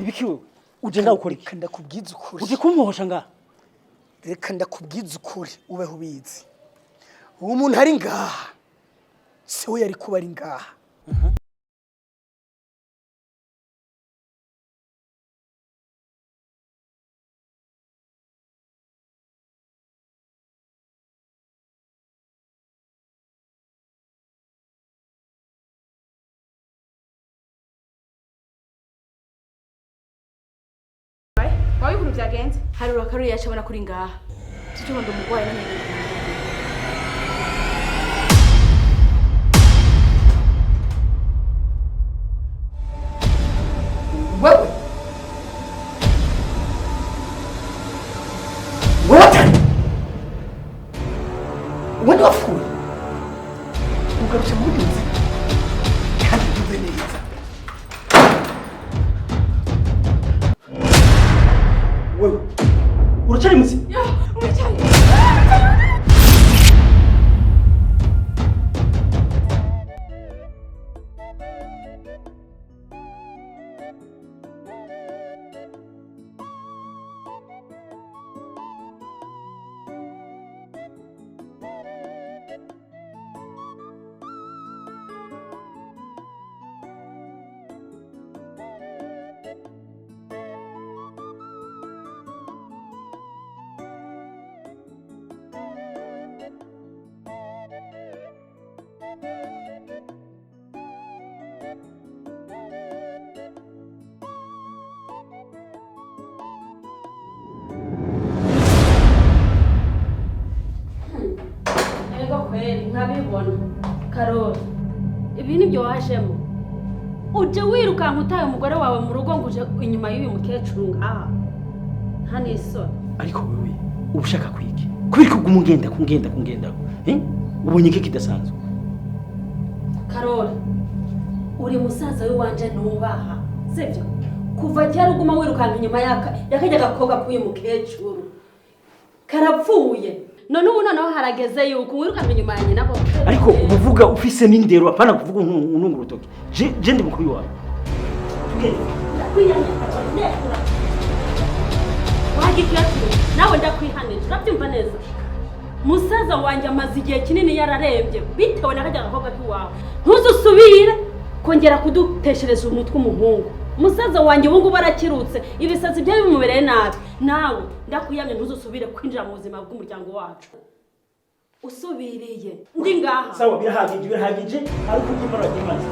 ibiki wewe uje ngaho ukora iki Reka ndakubwiza ukuri. uje kumwohosha ngaho Reka ndakubwiza ukuri ubeho ubizi. Uwo muntu ari ngaha se we yari kuba ari ngaha. Wawe ibintu byagenze harura Karori yacabona kuri ngaha tucyo ndo mugwaye nanye Wewe What of course? Ugarutse muri nzi. Kandi tuze neza. wewe uracari muzi yo umecyaye nkabibona Karori ibi nibyo wajemo uje wirukanka utaye umugore wawe mu rugo ngo uje inyuma y'uyu mukecuru ngaha nta n'isoni ariko wewe ubushaka kwiki kubera ko kungenda ubonye iki kidasanzwe Karori uri musaza we wanje nubaha sivyo kuva cyari uguma wirukanka inyuma yakajya gakobwa k'uyu mukecuru karapfuye none ubu noneho harageze yuko wirukanka inyuma ya nyina bose ariko ubuvuga ufise n'indero apana kuvuga ununga urutoki je ndi mukuru wawe wagikiyatire nawe ndakwihanije urabyumva neza musaza wanjye amaze igihe kinini yararembye bitewe n'akajya gakobwa k'iwawe ntuzusubire kongera kuduteshereza umutwe umuhungu musaza wanjye ubu ngubu arakirutse ibisazi byawe bimubereye nabi nawe ndakwiyamye ntuzusubire kwinjira mu buzima bw'umuryango wacu usubiriye ndi ngaha sawa birahagije ariko ukimara gimanzi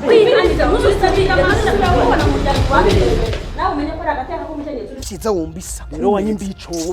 kwihanije ntuzusubire amazina turabona mu muryango wacu nawe umenye ko ari agateka k'umukenyezi Kiza wumbisa. rero wanyimbiye icobo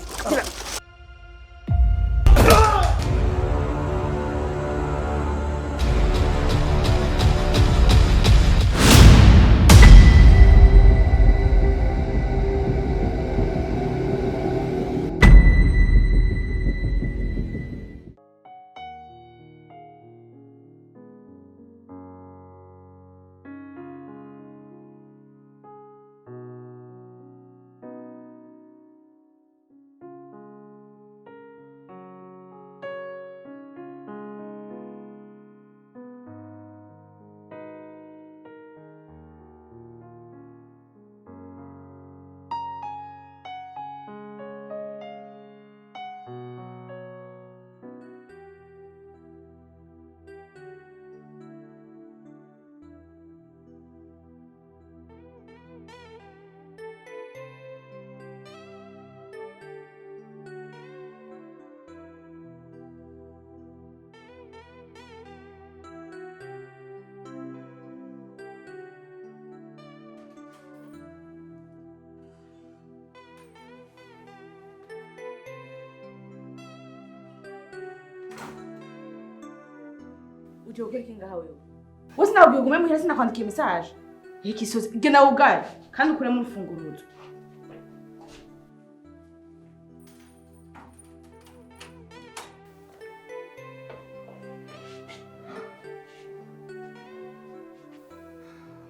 uje ugere kingaha wewe wose nabwiye ugume muhira sinakwandikiye message ikisozi gena ugari kandi ukure mu rufunguruzo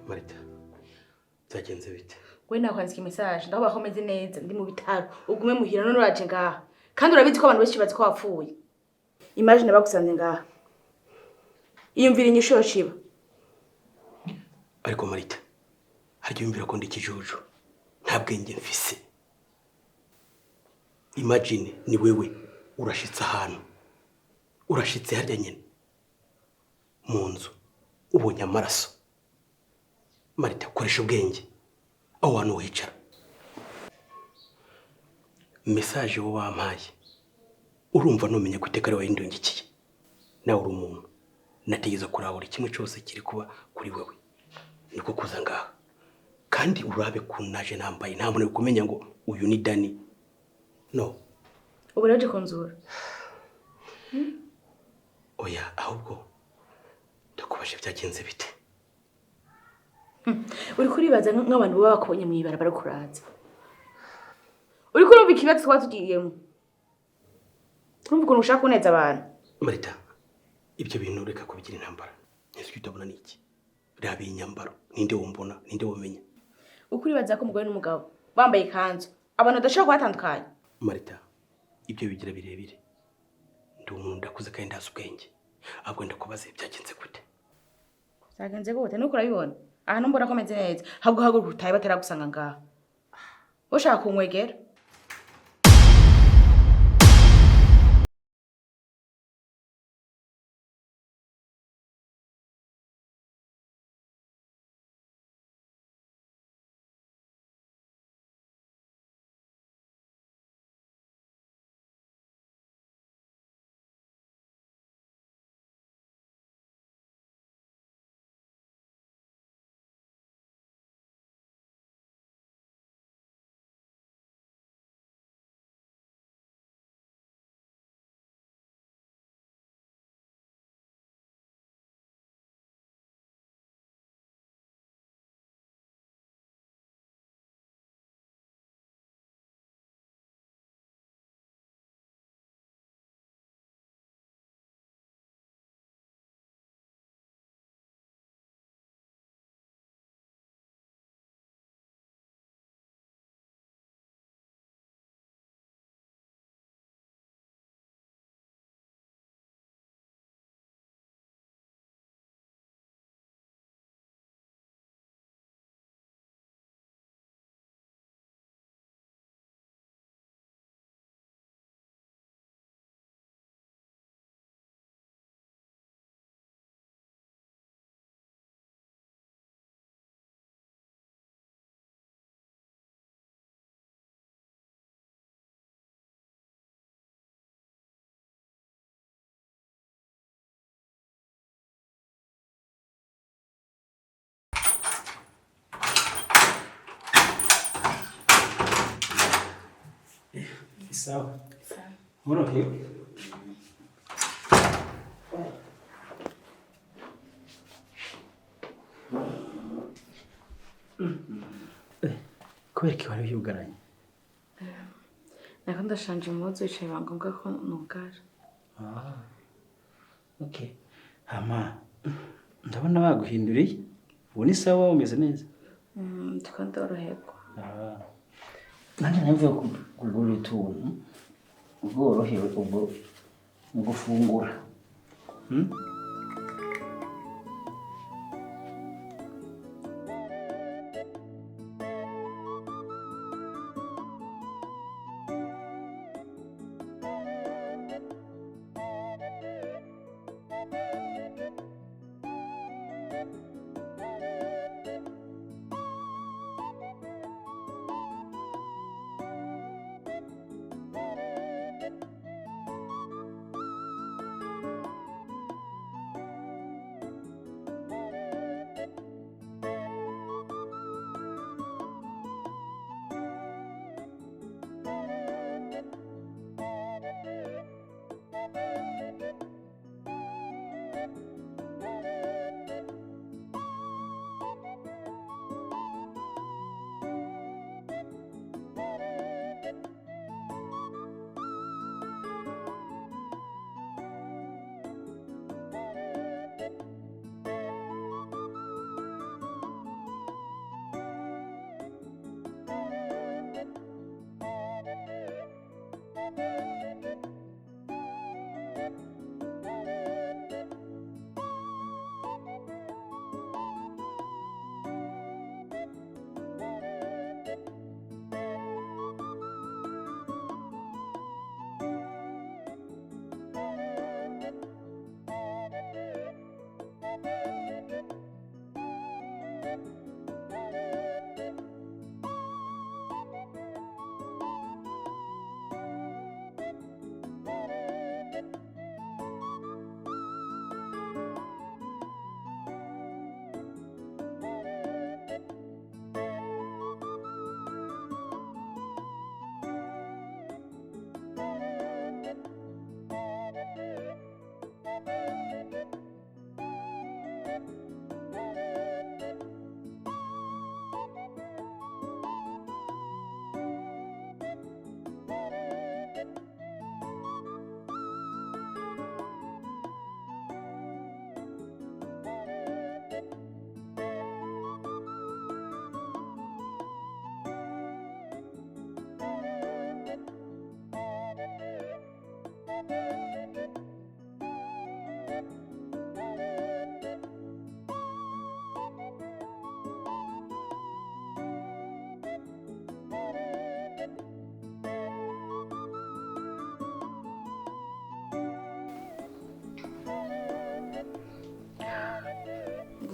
Marita byagenze bite we nakwandikiye message ndaho bakomeze neza ndi mu bitaro ugume muhira none uraje ngaha kandi urabizi ko abantu benshi bazi ko wapfuye imagine bagusanze ngaha iyumvira inyisho yoshiba ariko Marita harya yumvira ko ndi ikijuju nta bwenge mfise. Imagine ni wewe urashitse ahantu urashitse harya nyene mu nzu ubonye amaraso. Marita, koresha ubwenge aho hantu wicara. Message wo wampaye urumva numenye ko iteka ari wayindungikiye. Nawe uri umuntu nategeza kurabura kimwe cyose kiri kuba kuri wewe niko kuza ngaha, kandi urabe kunaje nambaye nta muntu kumenya ngo uyu ni Dani. No, uburaje konzura. Oya, ahubwo ndakubashe byagenze bite? Uri kuribaza nk'abantu baba bakubonye mu ibara barakuraza. Uri kurumva ikibazo twatugiyemo. Urumva ukuntu ushaka kuneza abantu. Marita, ibyo bintu reka kubigira intambara. Ese utabona niki? Rabi inyambaro ninde wombona ninde womenya? Ukuribaza ko umugore n'umugabo bambaye ikanzu abantu badashaka kwatandukanya. Marita, ibyo bigira birebire. Ndi umuntu ndakuze kandi ndazi ubwenge. Ahubwo ndakubaze byagenze gute? Byagenze gute nuko urabibona? Aha mbona ko meze neza. Habwo haguruka utaye bataragusanga ngaha. Ushaka kunkwegera? Sawa. Moroke. Kubera ko wari yugaranye. Nako ndashanje impuzu yicaye bangombwa ko nugara. Okay. Hama ndabona baguhinduriye. Ubu ni sawa umeze neza. Tukandoroherwa. Nanjye namvuye kugura utuntu ubworohewe ubwo mu gufungura.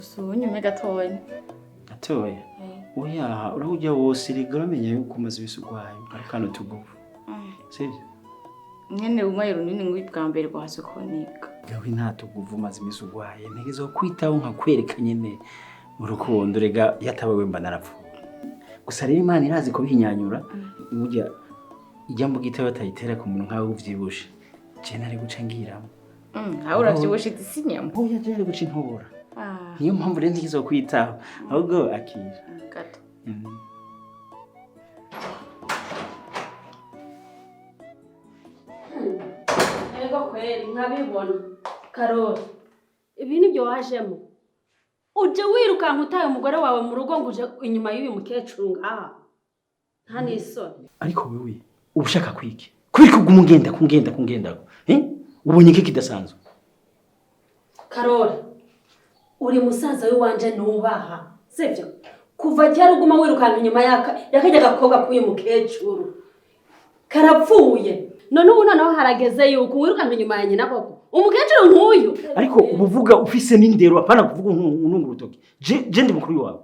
gusa unyume gatoya. Atoya. Oya, urahujya wose rigamenya yuko umaze ibisugwaye arikano tuguvu. Sivyo? Nyene umaye runini ngo bwa mbere kwaso konika. Gawe nta tuguvu umaze ibisugwaye ntegezo kwitaho nkakwereka nyene mu rukundo rega yatabawe mba narapfu. Gusa rero Imana irazi ko bihinyanyura burya ijambo gite batayitera ku muntu nkawe uvyibushe. Je nari guca ngiramo. Aho uravyibushe isinyama. Oya je nari guca intobora. Niyo mpamvu rero ntikizo kwitaho ahubwo akira. Gato. Ego kweli nkabibona Karori ibi nibyo wajemo uje wirukanka utaye umugore wawe mu rugo ngo uje inyuma y'uyu mukecuru ngaha nta n'isoni. Ariko wewe ubushaka kwiki kubera kuguma kungenda ubonye iki kidasanzwe. Karori uri musaza we wanje nubaha sivyo kuva cyari uguma wirukanka inyuma yakajya gakobwa k'uyu mukecuru karapfuye none ubu noneho harageze yuko wirukanka inyuma ya nyina koko umukecuru nk'uyu. Ariko ubuvuga ufise n'indero apana kuvuga ununga urutoki je ndi mukuru wawe.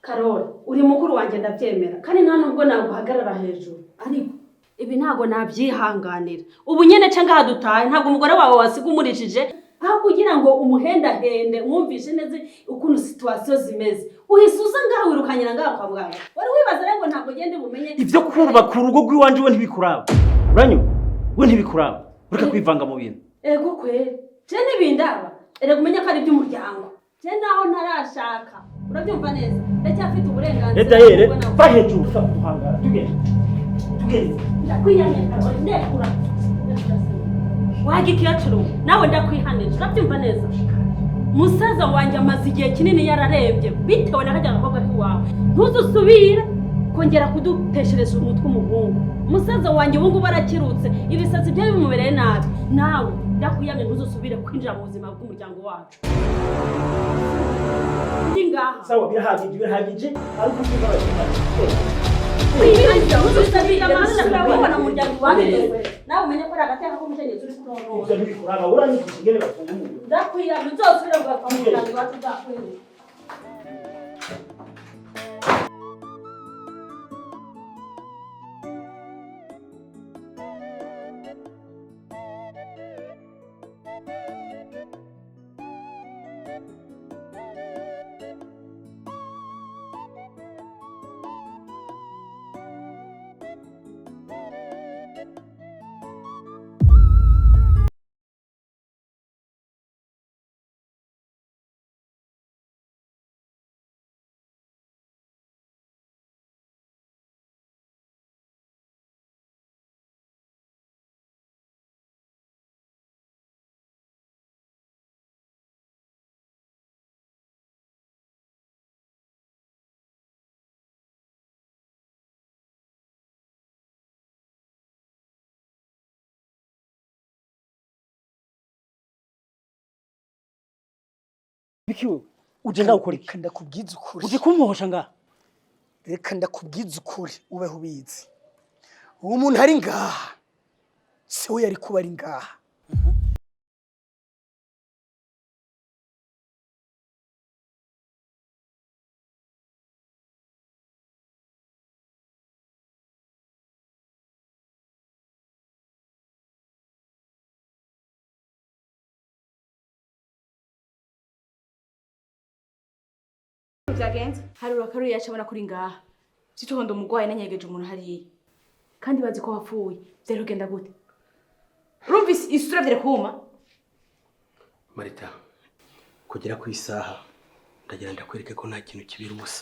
Karori uri mukuru wanjye ndabyemera kandi nta nubwo naguhagarara hejuru ariko ibi ntago nabyihanganira ubu nyene ce ngaha dutaye ntabwo umugore wawe wasiga umurishije aho kugira ngo umuhendahende mwumvishe neza ukuntu situation zimeze uhisuza ngaha wirukanyira ngaha kwa muganga wari wibaza rero ngo ntabwo gende bumenye ivyo kubaka urugo rw'iwanje we ntibikuraba uranyu we ntibikuraba ureka kwivanga mu bintu. Ego kweli je nibindaba erega umenya ko ari by'umuryango je naho ntarashaka urabyumva neza ndacyafite uburenganzira. Leta yere va hejuru ushaka tugende ndakwiyamye Karori ndekura wagikecuru nawe ndakwihanije urabyumva neza musaza wanjye amaze igihe kinini yararembye bitewe n'akajya gakobwa k'iwawe ntuzusubire kongera kuduteshereza umutwe umuhungu. Musaza wanjye ubu ngubu arakirutse ibisatsi byawe bimubereye nabi nawe ndakwiyamye ntuzusubire kwinjira mu buzima bw'umuryango wacu. Ndi ngaha sawa birahagije ariko uvuga nawe umenye ko ari agateka k'umukenyezi uri kuronora. ivyo ntibikuraba uranyikije ingene bafunga. Ndakwiyamye uzosubire kwa muganga iwacu uzakwirira. Bikiwe uje ngaho ukora iki? Ndakubwiza ukuri. Uje kumuhosha ngaha? Reka ndakubwiza ukuri ubeho ubizi. Uwo muntu ari ngaha se we yari kuba ari ngaha. Vyagenze harura Karori yacabona kuri ngaha sitohondo umugwayi nanyegeje umuntu hariye kandi bazi ko wapfuye byari kugenda gute urumva isura vyere kuma Marita kugera ku isaha ndagira ndakwereke ko nta kintu kibira ubusa.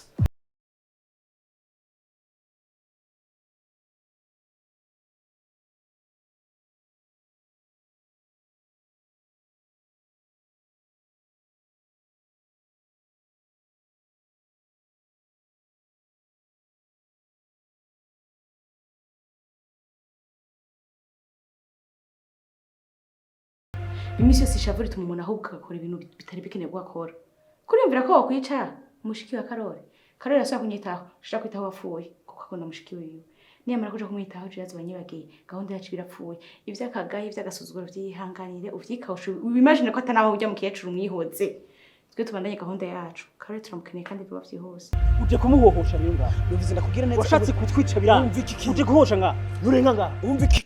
imisi yose ishavu rituma umuntu ahubwo agakora ibintu bitari bikenewe gukora kuriyumvira ko wakwicara umushiki wa Karori asaba kunyitaho ushaka kwitaho wapfuye kuko akunda mushiki wiwe niyamara kuja kumwitaho je yazo banyibagiye gahunda yacu birapfuye ivy'akagaye ivy'agasuzuguro vyihanganire uvyikawushe ubimagine ko atanaho ujya mu kiyecuru mwihoze twe tubandanye gahunda yacu Karori turamukeneye kandi vuba byihuse uje kumuhohosha rero ngaho bivuze ndakubwira neza washatse kutwica biranga uje guhosha ngaho nurenga ngaho wumva iki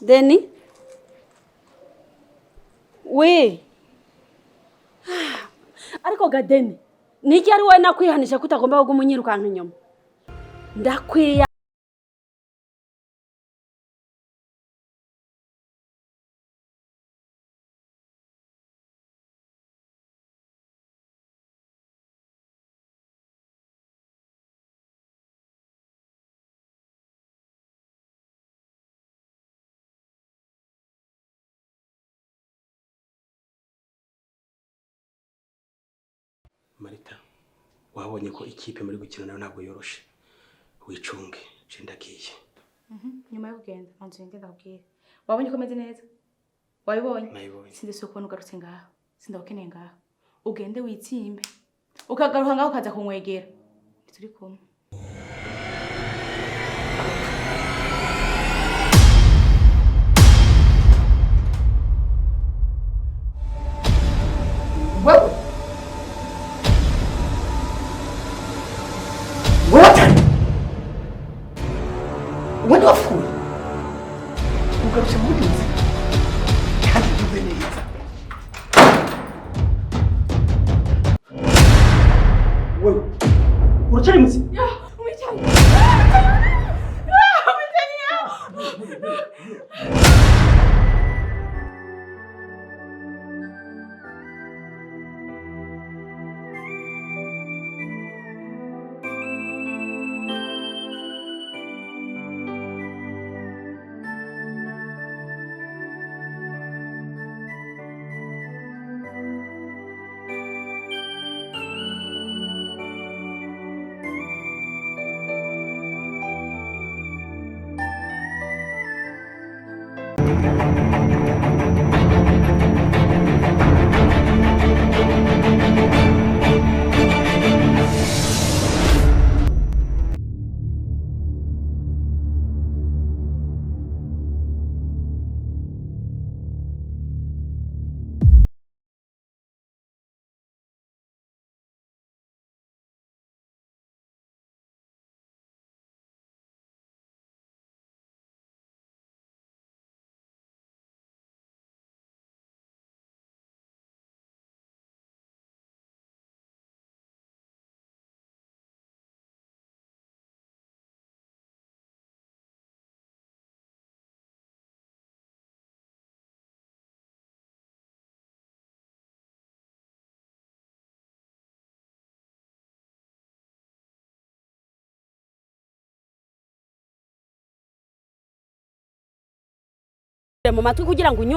Deni? We. Ariko ga Deni, niki ari wowe nakwihanisha kutagomba kuguma unyirukanka inyuma? Ndakwiya Marita, wabonye ko ikipe muri gukina nayo ntabwo yoroshe. Wicunge, je ndagiye. Nyuma yo kugenda manzi ngenda kubwira. Wabonye ko meze neza? Wabibonye? Nayibonye. Sinde so kubona ugarutse ngaho. Sindakeneye ngaho. Ugende witsimbe. Ukagaruka ngaho ukaza kunwegera. Turi kumwe. What the fool? Ugarutse mu nzi. Kandi tuve neza. wewe uracari muzi mu matwi kugira ngo unyumve.